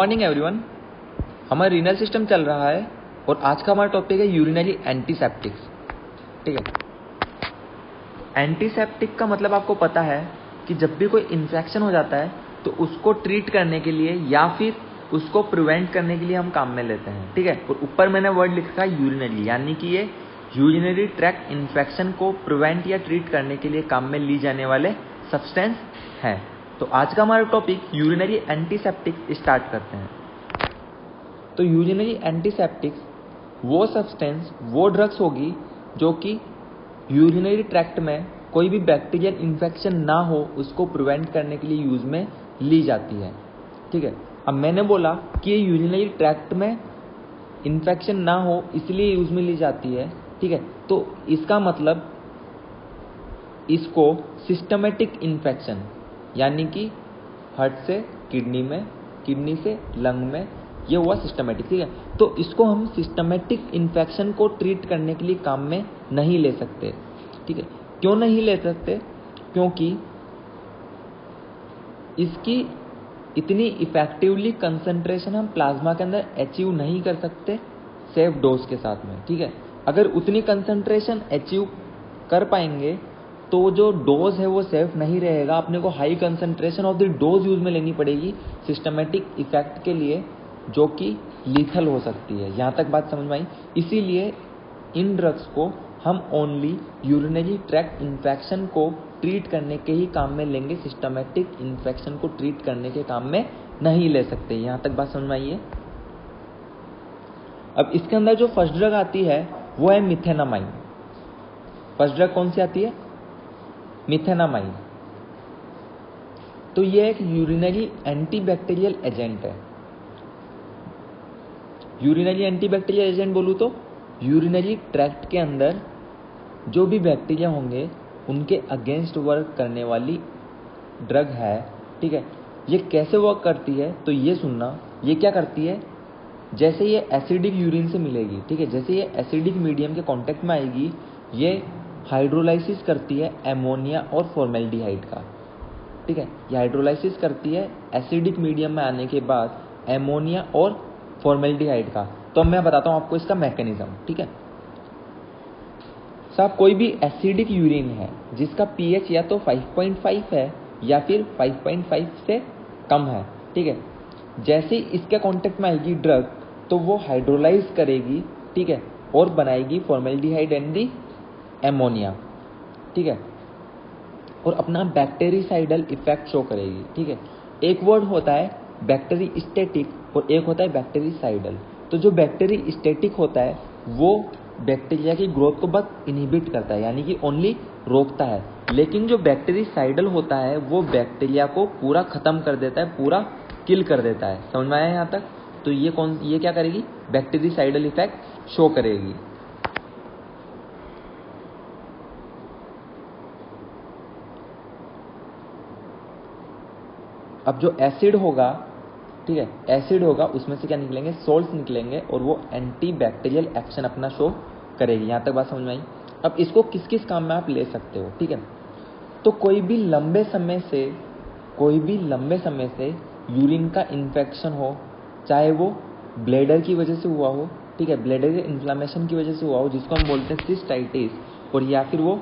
Morning everyone. हमारा renal system चल रहा है और आज का हमारा टॉपिक है यूरिनरी एंटीसेप्टिक्स। ठीक है, एंटीसेप्टिक का मतलब आपको पता है कि जब भी कोई इन्फेक्शन हो जाता है तो उसको ट्रीट करने के लिए या फिर उसको प्रिवेंट करने के लिए हम काम में लेते हैं। ठीक है, और ऊपर मैंने वर्ड लिखा है यूरिनरी, यानी कि ये यूरिनरी ट्रैक्ट इन्फेक्शन को प्रिवेंट या ट्रीट करने के लिए काम में ली जाने वाले सब्सटेंस है। तो आज का हमारा टॉपिक यूरिनरी एंटीसेप्टिक्स स्टार्ट करते हैं। तो यूरिनरी एंटीसेप्टिक्स वो सब्सटेंस, वो ड्रग्स होगी जो कि यूरिनरी ट्रैक्ट में कोई भी बैक्टीरियल इन्फेक्शन ना हो उसको प्रिवेंट करने के लिए यूज में ली जाती है। ठीक है, अब मैंने बोला कि ये यूरिनरी ट्रैक्ट में इन्फेक्शन ना हो इसलिए यूज में ली जाती है। ठीक है, तो इसका मतलब इसको सिस्टमेटिक इन्फेक्शन, यानी कि हार्ट से किडनी में, किडनी से लंग में, ये हुआ सिस्टमेटिक। ठीक है, तो इसको हम सिस्टमेटिक इन्फेक्शन को ट्रीट करने के लिए काम में नहीं ले सकते। ठीक है, क्यों नहीं ले सकते? क्योंकि इसकी इतनी इफेक्टिवली कंसंट्रेशन हम प्लाज्मा के अंदर अचीव नहीं कर सकते सेफ डोज के साथ में। ठीक है, अगर उतनी कंसंट्रेशन अचीव कर पाएंगे तो जो डोज है वो सेफ नहीं रहेगा। अपने को high concentration of the dose use में लेनी पड़ेगी सिस्टमेटिक इफेक्ट के लिए, जो कि लीथल हो सकती है। यहाँ तक बात समझ में आई? इसीलिए इन ड्रग्स को हम ओनली यूरिनरी ट्रैक्ट इन्फेक्शन को ट्रीट करने के ही काम में लेंगे, सिस्टमेटिक इन्फेक्शन को ट्रीट करने के काम में नहीं ले सकते। यहाँ तक बात समझ में आई है? अब इसके अंदर जो फर्स्ट ड्रग आती है वो है मिथेनामाइन। फर्स्ट ड्रग कौन सी आती है? मिथेनामाइन। तो ये एक यूरिनरी एंटीबैक्टीरियल एजेंट है। यूरिनरी एंटीबैक्टीरियल एजेंट बोलूँ तो यूरिनरी ट्रैक्ट के अंदर जो भी बैक्टीरिया होंगे उनके अगेंस्ट वर्क करने वाली ड्रग है। ठीक है, ये कैसे वर्क करती है तो ये सुनना। ये क्या करती है, जैसे ये एसिडिक यूरिन से मिलेगी, ठीक है, जैसे ये एसिडिक मीडियम के कांटेक्ट में आएगी, ये हाइड्रोलाइसिस करती है एमोनिया और फॉर्मेल्डिहाइड का। ठीक है, ये हाइड्रोलाइसिस करती है एसिडिक मीडियम में आने के बाद एमोनिया और फॉर्मेल्डिहाइड का। तो मैं बताता हूं आपको इसका मैकेनिज्म। ठीक है साहब, कोई भी एसिडिक यूरिन है जिसका पीएच या तो 5.5 है या फिर 5.5 से कम है। ठीक है, जैसे इसके कांटेक्ट में आएगी ड्रग तो वो हाइड्रोलाइज करेगी, ठीक है, और बनाएगी फॉर्मेल्डिहाइड एंड दी एमोनिया। ठीक है, और अपना बैक्टीरिसाइडल इफेक्ट शो करेगी। ठीक है, एक वर्ड होता है बैक्टीरिस्टेटिक और एक होता है बैक्टीरिसाइडल। तो जो बैक्टीरिस्टेटिक होता है वो बैक्टीरिया की ग्रोथ को बस इनहिबिट करता है, यानी कि ओनली रोकता है। लेकिन जो बैक्टीरिसाइडल होता है वो बैक्टीरिया को पूरा खत्म कर देता है, पूरा किल कर देता है। समझ में आया यहाँ तक? तो ये क्या करेगी? बैक्टीरिसाइडल इफेक्ट शो करेगी। अब जो एसिड होगा, ठीक है, एसिड होगा, उसमें से क्या निकलेंगे? सोल्ट्स निकलेंगे और वो एंटी बैक्टीरियल एक्शन अपना शो करेगी। यहाँ तक बात समझ में आई? अब इसको किस किस काम में आप ले सकते हो? ठीक है, तो कोई भी लंबे समय से यूरिन का इन्फेक्शन हो, चाहे वो ब्लैडर की वजह से हुआ हो, ठीक है, ब्लैडर के इन्फ्लामेशन की वजह से हुआ हो जिसको हम बोलते हैं सिस्टाइटिस, और या फिर वो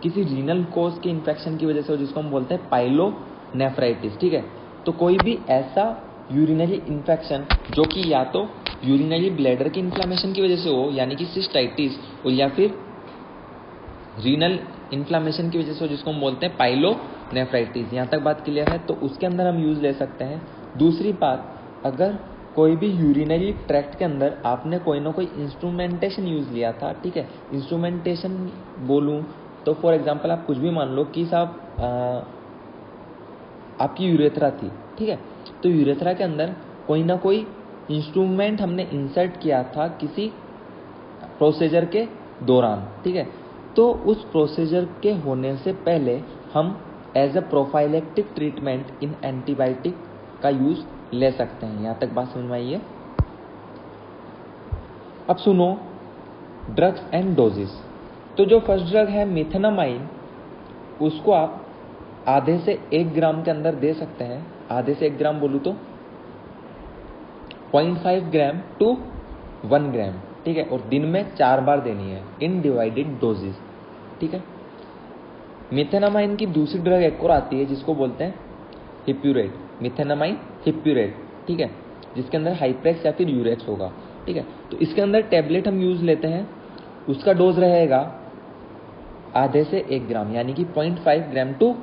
किसी रीनल कोज के इन्फेक्शन की वजह से हो जिसको हम बोलते हैं पाइलोनेफ्राइटिस। ठीक है, तो कोई भी ऐसा यूरिनरी इन्फेक्शन जो कि या तो यूरिनरी ब्लैडर की इन्फ्लामेशन की वजह से हो, यानी कि सिस्टाइटिस, और या फिर रीनल इन्फ्लामेशन की वजह से हो जिसको हम बोलते हैं पाइलोनेफ्राइटिस। यहाँ तक बात क्लियर है? तो उसके अंदर हम यूज ले सकते हैं। दूसरी बात, अगर कोई भी यूरिनरी ट्रैक्ट के अंदर आपने कोई ना कोई इंस्ट्रूमेंटेशन यूज लिया था, ठीक है, इंस्ट्रूमेंटेशन बोलूँ तो फॉर एग्जांपल आप कुछ भी मान लो कि साहब आपकी यूरेथ्रा थी, ठीक है, तो यूरेथ्रा के अंदर कोई ना कोई इंस्ट्रूमेंट हमने इंसर्ट किया था किसी प्रोसीजर के दौरान। ठीक है, तो उस प्रोसीजर के होने से पहले हम as a prophylactic treatment in antibiotic का यूज ले सकते हैं। यहाँ तक बात समझ में आई है? अब सुनो ड्रग्स एंड डोजेस। तो जो फर्स्ट ड्रग है मिथेनामाइन, उसको आप आधे से 1 ग्राम के अंदर दे सकते हैं। आधे से 1 ग्राम बोलूँ तो 0.5 ग्राम टू 1 ग्राम, ठीक है, और दिन में 4 बार देनी है इन डिवाइडेड डोजेस, ठीक है। मिथेनामाइन की दूसरी ड्रग एक और आती है जिसको बोलते हैं हिप्यूरेट, मिथेनामाइन हिप्यूरेट, ठीक है, जिसके अंदर हाइप्रेक्स या फिर यूरेक्स होगा, ठीक है। तो इसके अंदर टैबलेट हम यूज लेते हैं, उसका डोज रहेगा आधे से 1 ग्राम, यानी कि 0.5 ग्राम टू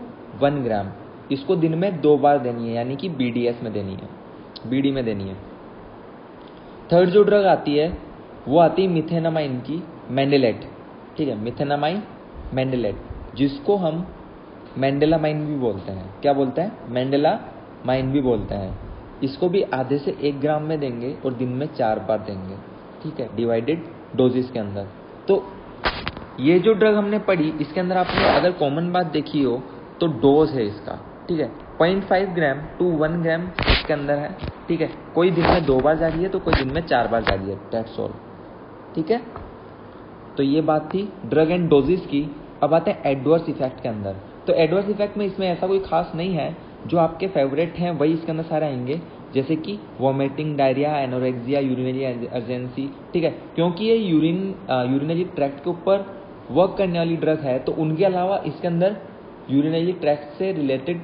1 ग्राम। इसको दिन में 2 बार देनी है, यानी कि BDS में देनी है, BD में देनी है। थर्ड जो ड्रग आती है वो आती है मिथेनामाइन की मैंडेलेट, ठीक है, मिथेनामाइन मैंडेलेट, जिसको हम मैंडेलामाइन भी बोलते हैं। क्या बोलते हैं? मैंडेलामाइन भी बोलते हैं। इसको भी आधे से 1 ग्राम में देंगे और दिन में 4 बार देंगे, ठीक है, डिवाइडेड डोजेस के अंदर। तो ये जो ड्रग हमने पढ़ी, इसके अंदर आपने अगर कॉमन बात देखी हो तो डोज है इसका, ठीक है, 0.5 ग्राम टू 1 ग्राम इसके अंदर है, ठीक है। कोई दिन में 2 बार जा रही है तो कोई दिन में 4 बार जा रही है, दैट्स ऑल, ठीक है। तो ये बात थी ड्रग एंड डोजेस की। अब आते हैं एडवर्स इफेक्ट के अंदर। तो एडवर्स इफेक्ट में इसमें ऐसा कोई खास नहीं है, जो आपके फेवरेट हैं वही इसके अंदर सारे आएंगे, जैसे कि vomiting, diarrhoea, anorexia, urinary urgency, ठीक है, क्योंकि ये यूरिनरी ट्रैक्ट के ऊपर वर्क करने वाली ड्रग है। तो उनके अलावा इसके अंदर यूरिनरी ट्रैक्ट से रिलेटेड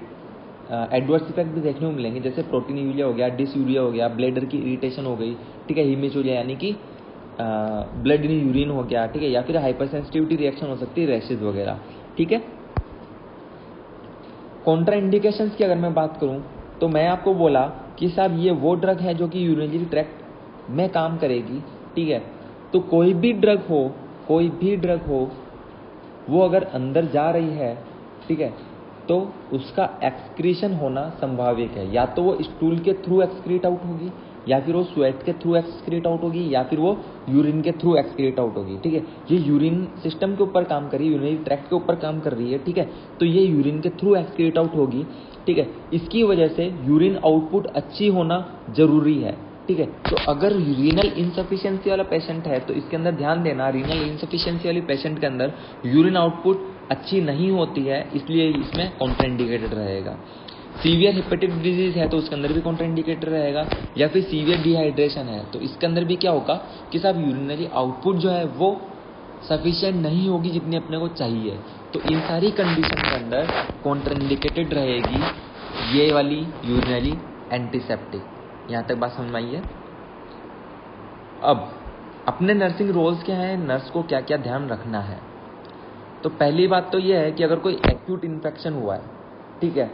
एडवर्स इफेक्ट भी देखने को मिलेंगे, जैसे प्रोटीनयूरिया हो गया, डिसयूरिया हो गया, ब्लैडर की इरिटेशन हो गई, ठीक है, हीमेचूरिया यानी कि ब्लड इन यूरिन हो गया, ठीक है, या फिर हाइपरसेंसिटिविटी रिएक्शन हो सकती है, रैशेज वगैरह, ठीक है। कॉन्ट्रा इंडिकेशंस की अगर मैं बात करूं तो मैं आपको बोला कि साहब ये वो ड्रग है जो कि यूरिनरी ट्रैक्ट में काम करेगी, ठीक है। तो कोई भी ड्रग हो वो अगर अंदर जा रही है, ठीक है, तो उसका एक्सक्रीशन होना संभावित है। या तो वो स्टूल के थ्रू एक्सक्रीट आउट होगी, या फिर वो स्वेट के थ्रू एक्सक्रीट आउट होगी, या फिर वो यूरिन के थ्रू एक्सक्रीट आउट होगी, ठीक है। ये यूरिन सिस्टम के ऊपर काम कर रही है, यूरिनरी ट्रैक्ट के ऊपर काम कर रही है, ठीक है। तो ये यूरिन के थ्रू एक्सक्रीट आउट होगी, ठीक है। इसकी वजह से यूरिन आउटपुट अच्छी होना जरूरी है, ठीक है। तो अगर रीनल इनसफिशिएंसी वाला पेशेंट है तो इसके अंदर ध्यान देना, रीनल इनसफिशिएंसी वाली पेशेंट के अंदर यूरिन आउटपुट अच्छी नहीं होती है, इसलिए इसमें कॉन्ट्राइंडिकेटेड रहेगा। सीवियर हेपेटिक डिजीज है तो उसके अंदर भी कॉन्ट्राइंडिकेटेड रहेगा, या फिर सीवियर डिहाइड्रेशन है तो इसके अंदर भी क्या होगा कि साहब यूरिनरी आउटपुट जो है वो सफिशिएंट नहीं होगी जितनी अपने को चाहिए। तो इन सारी कंडीशन के अंदर कॉन्ट्राइंडिकेटेड रहेगी ये वाली यूरिनरी एंटीसेप्टिक। यहाँ तक बात समझ में आई है। अब अपने नर्सिंग रोल्स क्या हैं, नर्स को क्या क्या ध्यान रखना है। तो पहली बात तो यह है कि अगर कोई एक्यूट इन्फेक्शन हुआ है, ठीक है,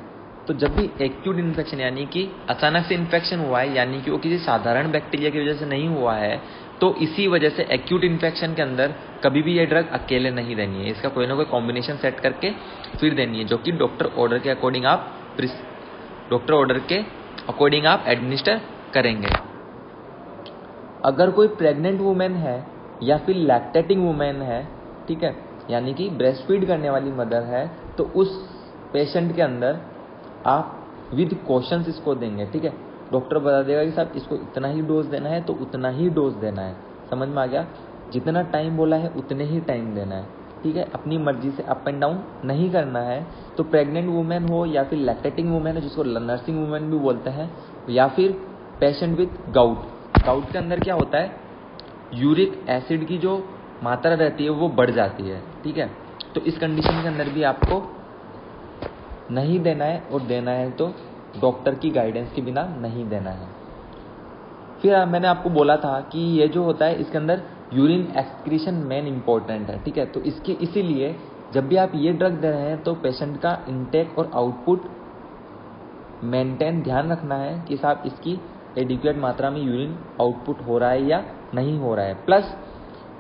तो जब भी एक्यूट इन्फेक्शन यानी कि अचानक से इन्फेक्शन हुआ है, यानी कि वो किसी साधारण बैक्टीरिया की वजह से नहीं हुआ है, तो इसी वजह से एक्यूट इन्फेक्शन के अंदर कभी भी ये ड्रग अकेले नहीं देनी है, इसका कोई ना कोई कॉम्बिनेशन सेट करके फिर देनी है, जो कि डॉक्टर ऑर्डर के अकॉर्डिंग आप एडमिनिस्टर करेंगे। अगर कोई प्रेग्नेंट वुमेन है या फिर लैक्टेटिंग वुमेन है, ठीक है, यानी कि ब्रेस्ट फीड करने वाली मदर है, तो उस पेशेंट के अंदर आप विद कॉशंस इसको देंगे, ठीक है। डॉक्टर बता देगा कि साहब इसको इतना ही डोज देना है तो उतना ही डोज देना है, समझ में आ गया। जितना टाइम बोला है उतने ही टाइम देना है, ठीक है। अपनी मर्जी से अप एंड डाउन नहीं करना है। तो प्रेग्नेंट वुमेन हो या फिर लैक्टेटिंग वुमेन है, जिसको नर्सिंग वुमेन भी बोलते हैं, या फिर पेशेंट विद गाउट के अंदर क्या होता है, यूरिक एसिड की जो मात्रा रहती है वो बढ़ जाती है, ठीक है। तो इस कंडीशन के अंदर भी आपको नहीं देना है, और देना है तो डॉक्टर की गाइडेंस के बिना नहीं देना है। फिर मैंने आपको बोला था कि ये जो होता है इसके अंदर यूरिन एक्सक्रीशन मेन इंपॉर्टेंट है, ठीक है। तो इसीलिए जब भी आप ये ड्रग दे रहे हैं तो पेशेंट का इनटेक और आउटपुट मेंटेन ध्यान रखना है कि साहब इसकी एडिक्वेट मात्रा में यूरिन आउटपुट हो रहा है या नहीं हो रहा है। प्लस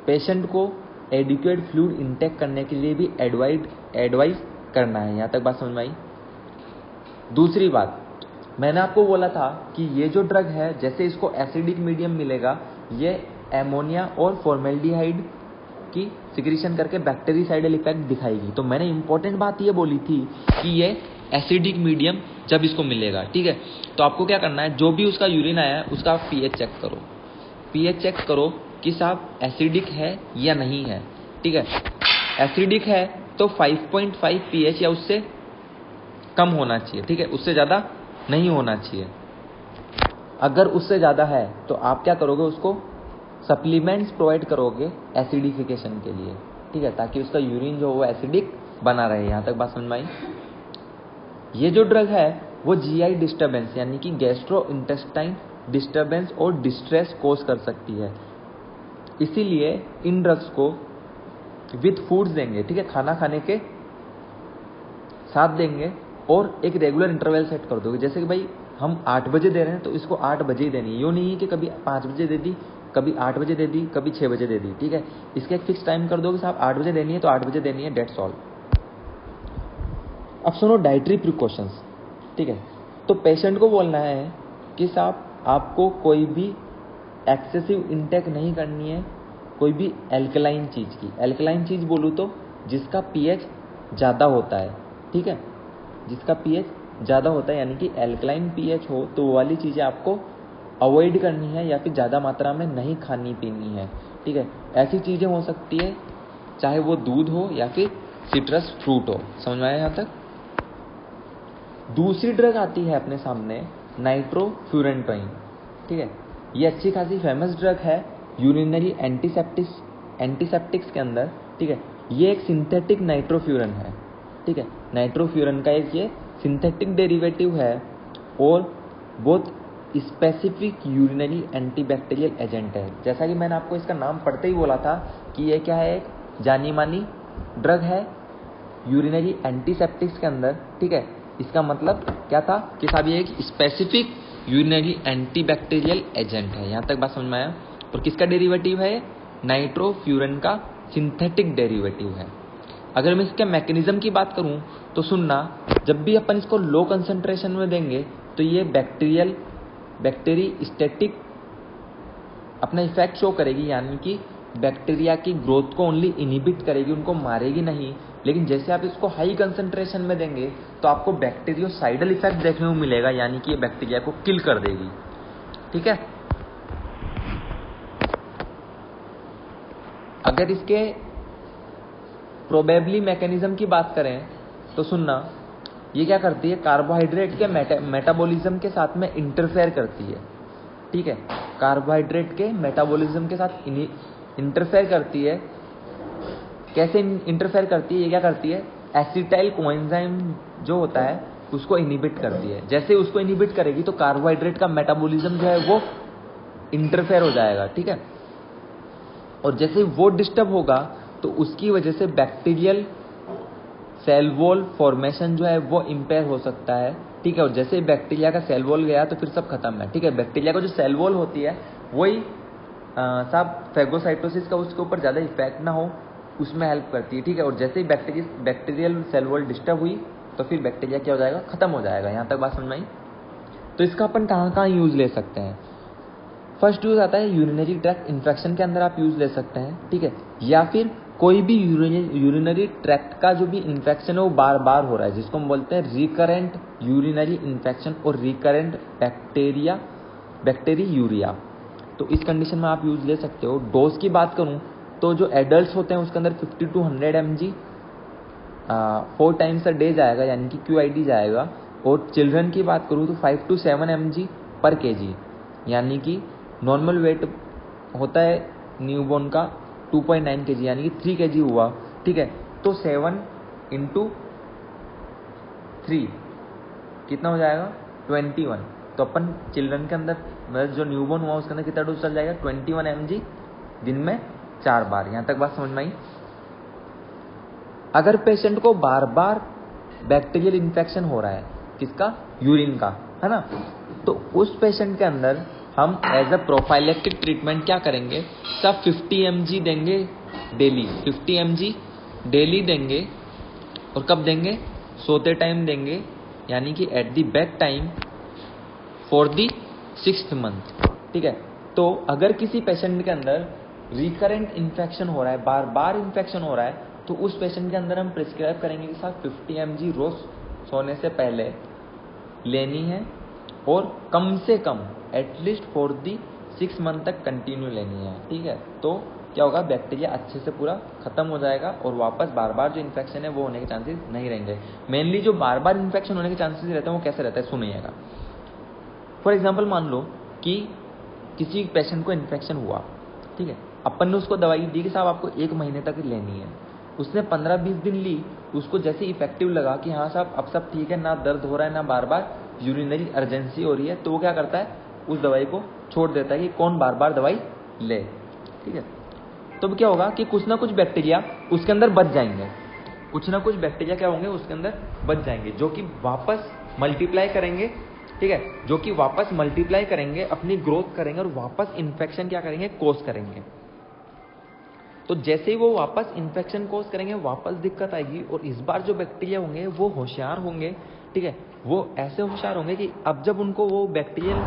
पेशेंट को एडिक्वेट फ्लूइड इनटेक करने के लिए भी एडवाइस करना है। यहाँ तक बात समझ में आई। दूसरी बात, मैंने आपको बोला था कि ये जो ड्रग है, जैसे इसको एसिडिक मीडियम मिलेगा, ये एमोनिया और फॉर्मेल्डिहाइड की सिक्रीशन करके बैक्टीरिसाइडल इफेक्ट दिखाएगी। तो मैंने इंपॉर्टेंट बात ये बोली थी कि ये एसिडिक मीडियम जब इसको मिलेगा, ठीक है, तो आपको क्या करना है, जो भी उसका यूरिन आया है उसका पीएच चेक करो। पीएच चेक करो कि साहब एसिडिक है या नहीं है, ठीक है। एसिडिक है तो 5.5 पीएच या उससे कम होना चाहिए, ठीक है, उससे ज़्यादा नहीं होना चाहिए। अगर उससे ज़्यादा है तो आप क्या करोगे, उसको सप्लीमेंट्स प्रोवाइड करोगे एसिडिफिकेशन के लिए, ठीक है, ताकि उसका यूरिन जो वो एसिडिक बना रहे। यहाँ तक बात समझ में आई। ये जो ड्रग है वो जीआई डिस्टर्बेंस यानी कि गैस्ट्रो इंटेस्टाइन डिस्टर्बेंस और डिस्ट्रेस कोज कर सकती है, इसीलिए इन ड्रग्स को विथ फूड्स देंगे, ठीक है, खाना खाने के साथ देंगे और एक रेगुलर इंटरवल सेट कर दोगे। जैसे कि भाई हम 8 बजे दे रहे हैं तो इसको 8 बजे ही देनी है, यूँ नहीं है कि कभी 5 बजे दे दी, कभी 8 बजे दे दी, कभी 6 बजे दे दी, ठीक है। इसका एक फिक्स टाइम कर दोगे साहब 8 बजे देनी है तो 8 बजे देनी है, डेट्स ऑल। अब सुनो डाइटरी प्रिकॉशंस, ठीक है। तो पेशेंट को बोलना है कि साहब आपको कोई भी एक्सेसिव इंटेक नहीं करनी है कोई भी एल्कलाइन चीज़ की। एल्कलाइन चीज़ बोलूँ तो जिसका पीएच ज़्यादा होता है, ठीक है, जिसका पीएच ज़्यादा होता है यानी कि एल्कलाइन पीएच हो तो वो वाली चीज़ें आपको अवॉइड करनी है या फिर ज़्यादा मात्रा में नहीं खानी पीनी है, ठीक है। ऐसी चीज़ें हो सकती है चाहे वो दूध हो या फिर सिट्रस फ्रूट हो। समझ में आया यहाँ तक। दूसरी ड्रग आती है अपने सामने नाइट्रोफ्यूरेंटोइन, ठीक है। ये अच्छी खासी फेमस ड्रग है यूरिनरी एंटीसेप्टिक्स के अंदर, ठीक है। ये एक सिंथेटिक नाइट्रोफ्यूरन है, ठीक है। नाइट्रोफ्यूरन का एक ये सिंथेटिक डेरिवेटिव है और बहुत स्पेसिफिक यूरिनरी एंटीबैक्टीरियल एजेंट है। जैसा कि मैंने आपको इसका नाम पढ़ते ही बोला था कि ये क्या है, एक जानी मानी ड्रग है यूरिनरी एंटीसेप्टिक्स के अंदर, ठीक है। इसका मतलब क्या था कि साहब ये एक स्पेसिफिक यूरिनरी एंटीबैक्टीरियल एजेंट है। यहाँ तक बात समझ में आया। और किसका डेरिवेटिव है, नाइट्रोफ्यूरन का सिंथेटिक डेरिवेटिव है। अगर मैं इसके मैकेनिज्म की बात करूं तो सुनना, जब भी अपन इसको लो कंसंट्रेशन में देंगे तो ये बैक्टीरिस्टेटिक अपना इफेक्ट शो करेगी, यानी कि बैक्टीरिया की ग्रोथ को ओनली इनहिबिट करेगी, उनको मारेगी नहीं। लेकिन जैसे आप इसको हाई कंसंट्रेशन में देंगे तो आपको बैक्टीरियोसाइडल इफेक्ट देखने को मिलेगा, यानी कि ये बैक्टीरिया को किल कर देगी, ठीक है। अगर इसके प्रोबेबली मैकेनिज्म की बात करें तो सुनना, ये क्या करती है, कार्बोहाइड्रेट के मेटाबॉलिज्म के साथ में इंटरफेयर करती है, ठीक है। कार्बोहाइड्रेट के मेटाबॉलिज्म के साथ इंटरफेयर करती है। कैसे इंटरफेयर करती है, ये क्या करती है, एसिटाइल कोएंजाइम जो होता है उसको इनहिबिट करती है। जैसे उसको इनहिबिट करेगी तो कार्बोहाइड्रेट का मेटाबॉलिज्म जो है वो इंटरफेयर हो जाएगा, ठीक है। और जैसे वो डिस्टर्ब होगा तो उसकी वजह से बैक्टीरियल सेल वॉल फॉर्मेशन जो है वो इम्पेयर हो सकता है, ठीक है। और जैसे बैक्टीरिया का सेल वॉल गया तो फिर सब खत्म है, ठीक है। बैक्टीरिया का जो सेल वॉल होती है वही साहब फैगोसाइटोसिस का उसके ऊपर ज़्यादा इफेक्ट ना हो उसमें हेल्प करती है, ठीक है। और जैसे ही बैक्टीरियल सेल वॉल डिस्टर्ब हुई तो फिर बैक्टीरिया क्या हो जाएगा, खत्म हो जाएगा। यहाँ तक बात समझ में आई। तो इसका अपन कहाँ कहाँ यूज़ ले सकते हैं। फर्स्ट यूज़ आता है यूरिनरी ट्रैक्ट इन्फेक्शन के अंदर आप यूज़ ले सकते हैं, ठीक है। या फिर कोई भी यूरिनरी ट्रैक्ट का जो भी इन्फेक्शन है वो बार बार हो रहा है, जिसको हम बोलते हैं रिकरेंट यूरिनरी इन्फेक्शन और रिकरेंट बैक्टीरियूरिया। तो इस कंडीशन में आप यूज़ ले सकते हो। डोज की बात करूं तो जो एडल्ट्स होते हैं उसके अंदर 50 to 100 mg 4 times a day जाएगा, यानी कि QID जाएगा। और चिल्ड्रन की बात करूं तो 5 to 7 mg पर kg, यानी कि नॉर्मल वेट होता है न्यूबॉर्न का 2.9 kg, यानी कि 3 kg हुआ, ठीक है। तो 7 into 3 कितना हो जाएगा, 21। तो अपन चिल्ड्रन के अंदर मतलब जो न्यूबॉर्न हुआ उसके अंदर कितना डोज चल जाएगा, 21 mg दिन में 4 बार। यहाँ तक बात समझ में आई। अगर पेशेंट को बार बार बैक्टीरियल इन्फेक्शन हो रहा है, किसका, यूरिन का, है ना, तो उस पेशेंट के अंदर हम एज अ प्रोफाइलेक्टिक ट्रीटमेंट क्या करेंगे, सब 50 mg देंगे डेली, 50 mg डेली देंगे। और कब देंगे, सोते टाइम देंगे, यानी कि at the bed time for the 6th month, ठीक है। तो अगर किसी पेशेंट के अंदर रिकरेंट इन्फेक्शन हो रहा है, बार बार इन्फेक्शन हो रहा है, तो उस पेशेंट के अंदर हम प्रिस्क्राइब करेंगे कि साहब 50 mg रोज सोने से पहले लेनी है और कम से कम एटलीस्ट फॉर दी 6 month तक कंटिन्यू लेनी है, ठीक है। तो क्या होगा, बैक्टीरिया अच्छे से पूरा खत्म हो जाएगा और वापस बार बार जो इन्फेक्शन है वो होने के चांसेस नहीं रहेंगे। मेनली जो बार बार इन्फेक्शन होने के चांसेस रहते हैं वो कैसे रहता है, सुनिएगा। फॉर एग्जाम्पल मान लो कि किसी पेशेंट को इन्फेक्शन हुआ, ठीक है, अपन ने उसको दवाई दी कि साहब आपको 1 महीने तक लेनी है। उसने 15-20 दिन ली, उसको जैसे इफेक्टिव लगा कि हाँ साहब अब सब ठीक है, ना दर्द हो रहा है, ना बार बार यूरिनरी अर्जेंसी हो रही है, तो वो क्या करता है, उस दवाई को छोड़ देता है कि कौन बार बार दवाई ले, ठीक है। तो क्या होगा कि कुछ ना कुछ बैक्टीरिया उसके अंदर बच जाएंगे, कुछ ना कुछ बैक्टीरिया क्या होंगे उसके अंदर बच जाएंगे, जो कि वापस मल्टीप्लाई करेंगे, ठीक है, जो कि वापस मल्टीप्लाई करेंगे, अपनी ग्रोथ करेंगे और वापस इन्फेक्शन क्या करेंगे, कोज करेंगे। तो जैसे ही वो वापस इन्फेक्शन कोज करेंगे, वापस दिक्कत आएगी, और इस बार जो बैक्टीरिया होंगे वो होशियार होंगे, ठीक है, वो ऐसे होशियार होंगे कि अब जब उनको वो बैक्टीरियल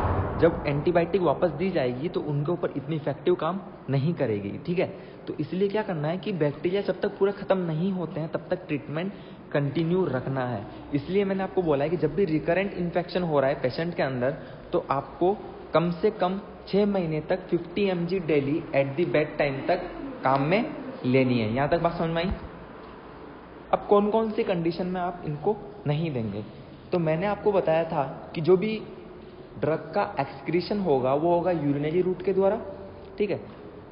जब एंटीबायोटिक वापस दी जाएगी तो उनके ऊपर इतनी इफेक्टिव काम नहीं करेगी, ठीक है। तो इसलिए क्या करना है कि बैक्टीरिया जब तक पूरा खत्म नहीं होते हैं तब तक ट्रीटमेंट कंटिन्यू रखना है। इसलिए मैंने आपको बोला है कि जब भी रिकरेंट इन्फेक्शन हो रहा है पेशेंट के अंदर, तो आपको कम से कम 6 महीने तक 50 mg daily at the bed time तक काम में लेनी है। यहां तक बात समझ में आई? अब कौन कौन सी कंडीशन में आप इनको नहीं देंगे, तो मैंने आपको बताया था कि जो भी ड्रग का एक्सक्रीशन होगा वो होगा यूरिनरी रूट के द्वारा, ठीक है।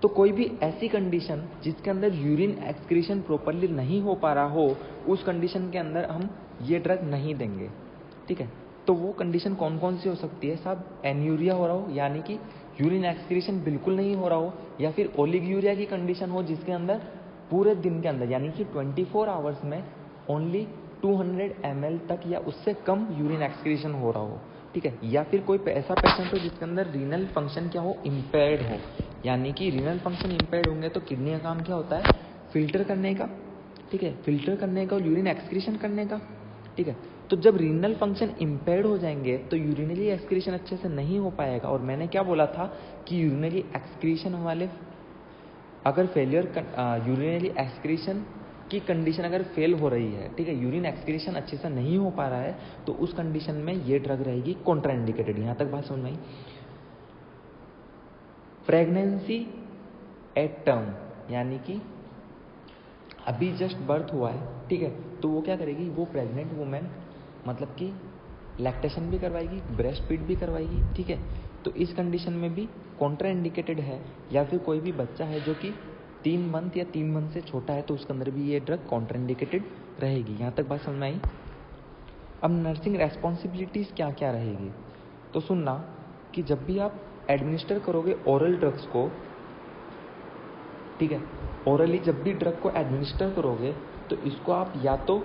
तो कोई भी ऐसी कंडीशन जिसके अंदर यूरिन एक्सक्रीशन प्रॉपरली नहीं हो पा रहा हो, उस कंडीशन के अंदर हम ये ड्रग नहीं देंगे, ठीक है। तो वो कंडीशन कौन कौन सी हो सकती है साहब? एन्यूरिया हो रहा हो, यानी कि यूरिन एक्सक्रीशन बिल्कुल नहीं हो रहा हो, या फिर ओलिगयूरिया की कंडीशन हो जिसके अंदर पूरे दिन के अंदर यानी कि 24 आवर्स में ओनली 200 ml तक या उससे कम यूरिन एक्सक्रीशन हो रहा हो, ठीक है। या फिर कोई ऐसा पेशेंट हो जिसके अंदर रीनल फंक्शन क्या हो, इम्पेयर्ड हो, यानी कि रीनल फंक्शन इम्पेयर्ड होंगे तो किडनी का काम क्या होता है, फिल्टर करने का, ठीक है, फिल्टर करने का और यूरिन एक्सक्रीशन करने का, ठीक है। तो जब रीनल फंक्शन इम्पेयर्ड हो जाएंगे तो यूरिनरी एक्सक्रीशन अच्छे से नहीं हो पाएगा। और मैंने क्या बोला था कि यूरिनरी एक्सक्रीशन वाले अगर फेलियर यूरिनरी एक्सक्रीशन की कंडीशन अगर फेल हो रही है, ठीक है, यूरिन एक्सक्रीशन अच्छे से नहीं हो पा रहा है, तो उस कंडीशन में ये ड्रग रहेगी कॉन्ट्राइंडिकेटेड। यहां तक बात समझ में आई? प्रेगनेंसी एट टर्म, यानी कि अभी जस्ट बर्थ हुआ है, ठीक है, तो वो क्या करेगी, वो प्रेग्नेंट वुमेन मतलब कि लैक्टेशन भी करवाएगी, ब्रेस्ट फीड भी करवाएगी, ठीक है। तो इस कंडीशन में भी कॉन्ट्राइंडिकेटेड है। या फिर कोई भी बच्चा है जो कि 3 मंथ या 3 मंथ से छोटा है, तो उसके अंदर भी ये ड्रग कॉन्ट्राइंडिकेटेड रहेगी। यहाँ तक बात समझ में आई? अब नर्सिंग रेस्पॉन्सिबिलिटीज क्या क्या रहेगी, तो सुनना कि जब भी आप एडमिनिस्टर करोगे ओरल ड्रग्स को, ठीक है, ओरली जब भी ड्रग को एडमिनिस्टर करोगे तो इसको आप या तो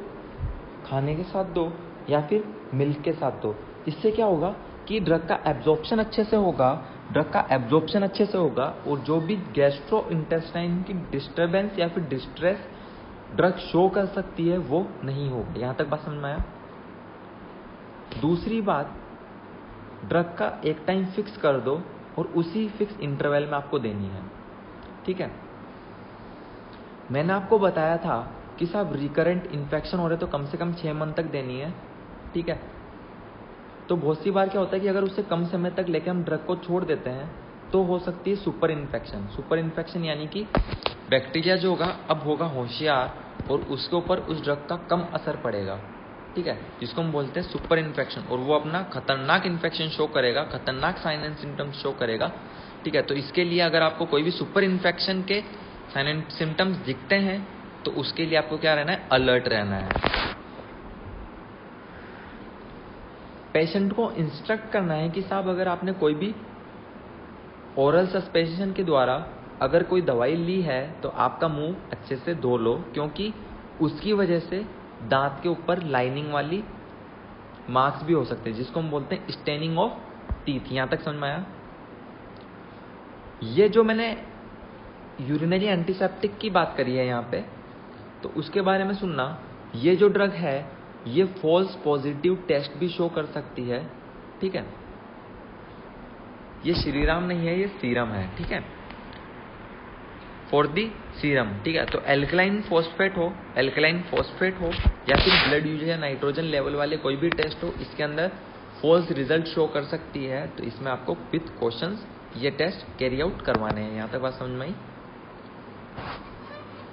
खाने के साथ दो या फिर मिल्क के साथ दो। इससे क्या होगा कि ड्रग का एब्जॉर्प्शन अच्छे से होगा, और जो भी गैस्ट्रो इंटेस्टाइन की डिस्टर्बेंस या फिर डिस्ट्रेस ड्रग शो कर सकती है वो नहीं होगी। यहां तक बात समझ में आया? दूसरी बात, ड्रग का एक टाइम फिक्स कर दो और उसी फिक्स इंटरवल में आपको देनी है, ठीक है। मैंने आपको बताया था कि साहब रिकरेंट इन्फेक्शन हो रहे तो कम से कम 6 मंथ तक देनी है, ठीक है। तो बहुत सी बार क्या होता है कि अगर उससे कम समय तक लेके हम ड्रग को छोड़ देते हैं तो हो सकती है सुपर इन्फेक्शन, यानी कि बैक्टीरिया जो होगा अब होगा होशियार और उसके ऊपर उस ड्रग का कम असर पड़ेगा, ठीक है, जिसको हम बोलते हैं सुपर इन्फेक्शन, और वो अपना खतरनाक इन्फेक्शन शो करेगा, खतरनाक साइन एंड सिम्टम्स शो करेगा, ठीक है। तो इसके लिए अगर आपको कोई भी सुपर इन्फेक्शन के साइन एंड सिम्टम्स दिखते हैं तो उसके लिए आपको क्या रहना है, अलर्ट रहना है। पेशेंट को इंस्ट्रक्ट करना है कि साहब अगर आपने कोई भी ओरल सस्पेंशन के द्वारा अगर कोई दवाई ली है तो आपका मुंह अच्छे से धो लो, क्योंकि उसकी वजह से दांत के ऊपर लाइनिंग वाली मार्क्स भी हो सकते हैं, जिसको हम बोलते हैं स्टेनिंग ऑफ टीथ। यहां तक समझ में आया? ये जो मैंने यूरिनरी एंटीसेप्टिक की बात करी है यहाँ पे, तो उसके बारे में सुनना, ये जो ड्रग है ये फॉल्स पॉजिटिव टेस्ट भी शो कर सकती है, ठीक है। ये श्रीराम नहीं है, ये सीरम है, ठीक है, फॉर दी सीरम, ठीक है। तो एल्कलाइन फॉस्फेट हो या फिर ब्लड यूज या नाइट्रोजन लेवल वाले कोई भी टेस्ट हो, इसके अंदर फॉल्स रिजल्ट शो कर सकती है, तो इसमें आपको विथ क्वेश्चंस ये टेस्ट कैरी आउट करवाने हैं। यहाँ तक बात समझ में आई?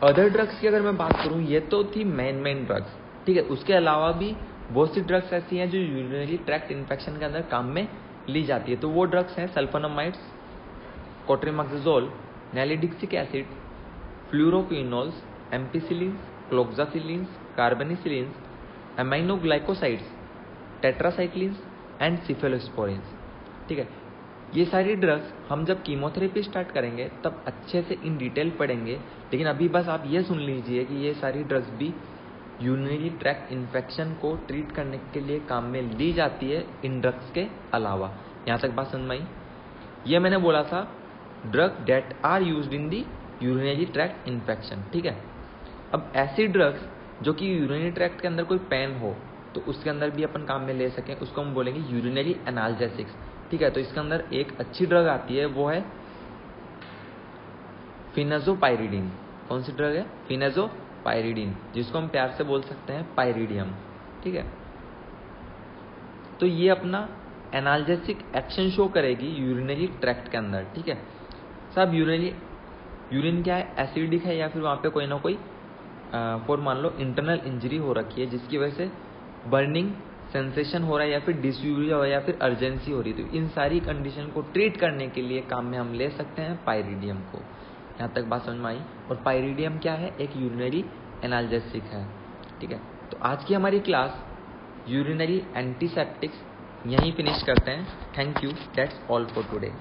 अदर ड्रग्स की अगर मैं बात करूं, ये तो थी मेन ड्रग्स, ठीक है। उसके अलावा भी बहुत सी ड्रग्स ऐसी हैं जो यूरिनरी ट्रैक्ट इन्फेक्शन के अंदर काम में ली जाती है। तो वो ड्रग्स हैं sulphonamides, cotrimoxazole, nalidixic acid, fluoroquinolones, ampicillins, cloxacillins, carbenicillins, aminoglycosides, tetracyclines and cephalosporins. ठीक है, ये सारी ड्रग्स हम जब कीमोथेरेपी स्टार्ट करेंगे तब अच्छे से इन डिटेल पढ़ेंगे, लेकिन अभी बस आप ये सुन लीजिए कि ये सारी ड्रग्स भी यूरिनरी ट्रैक्ट इन्फेक्शन को ट्रीट करने के लिए काम में ली जाती है इन ड्रग्स के अलावा। यहाँ तक बात समझ में आई? ये मैंने बोला था drug that are used in the urinary tract infection. ठीक है, अब ऐसी ड्रग्स जो कि यूरिनरी ट्रैक्ट के अंदर कोई पेन हो तो उसके अंदर भी अपन काम में ले सकें, उसको हम बोलेंगे यूरिनरी एनाल्जेसिक्स। ठीक है, तो इसके अंदर एक अच्छी ड्रग आती है, वो है फिनाजोपाइरिडिन। कौन सी ड्रग है? फिनाजोपाइरिडिन, जिसको हम प्यार से बोल सकते हैं पाइरिडियम। ठीक है, तो ये अपना एनाल्जेसिक एक्शन शो करेगी यूरिनरी ट्रैक्ट के अंदर। ठीक है, सब यूरिन क्या है? एसिडिक है, या फिर वहाँ पे कोई ना कोई फॉर मान लो इंटरनल इंजरी हो रखी है जिसकी वजह से बर्निंग सेंसेशन हो रहा है, या फिर डिस्यूरिया हो, या फिर अर्जेंसी हो रही है। तो इन सारी कंडीशन को ट्रीट करने के लिए काम में हम ले सकते हैं पाइरिडियम को। यहाँ तक बात समझ में आई? और पाइरिडियम क्या है? एक यूरिनरी एनाल्जेसिक है। ठीक है, तो आज की हमारी क्लास यूरिनरी एंटीसेप्टिक्स यहीं फिनिश करते हैं। Thank you, that's all for today.